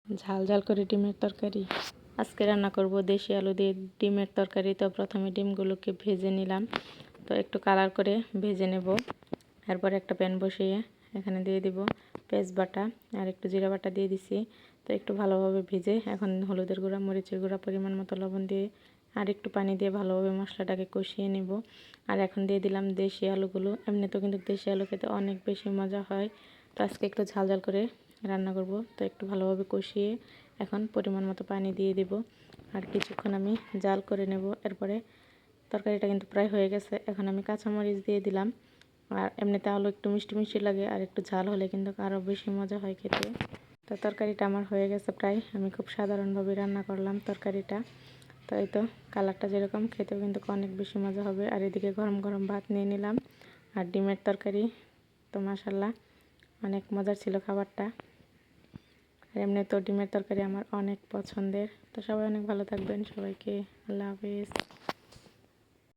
ঝাল ঝাল করে ডিমের তরকারি। আজকে রান্না করব দেশি আলু দিয়ে ডিমের তরকারি। তো প্রথমে ডিমগুলোকে ভেজে নিলাম, তো একটু কালার করে ভেজে নেব। এরপর একটা প্যান বসিয়ে এখানে দিয়ে দিব পেঁয়াজ বাটা আর একটু জিরা বাটা দিয়ে দিছি। তো একটু ভালোভাবে ভেজে এখন হলুদের গুঁড়া, মরিচের গুঁড়া, পরিমাণ মতো লবণ দিয়ে আর একটু পানি দিয়ে ভালোভাবে মশলাটাকে কষিয়ে নেব। আর এখন দিয়ে দিলাম দেশি আলুগুলো। এমনিতেও কিন্তু দেশি আলু খেতে অনেক বেশি মজা হয়। তো আজকে একটু ঝাল ঝাল করে রান্না করব। তো একটু ভালোভাবে কষিয়ে এখন পরিমাণ মতো পানি দিয়ে দিব আর কিছুক্ষণ আমি জাল করে নেব। এরপরে তরকারিটা কিন্তু প্রায় হয়ে গেছে। এখন আমি কাঁচামরিচ দিয়ে দিলাম। আর এমনিতে আলু একটু মিষ্টি মিষ্টি লাগে, আর একটু ঝাল হলে কিন্তু আরও বেশি মজা হয় খেতে। তো তরকারিটা আমার হয়ে গেছে প্রায়। আমি খুব সাধারণভাবে রান্না করলাম তরকারিটা। তো এই তো কালারটা যেরকম, খেতেও কিন্তু অনেক বেশি মজা হবে। আর এদিকে গরম গরম ভাত নিয়ে নিলাম আর ডিমের তরকারি। তো মাশাল্লাহ অনেক মজার ছিল খাবারটা। আর এমনি তো ডিমের তরকারি আমার অনেক পছন্দের। তো সবাই অনেক ভালো থাকবেন। সবাইকে আল্লাহ হাফেজ।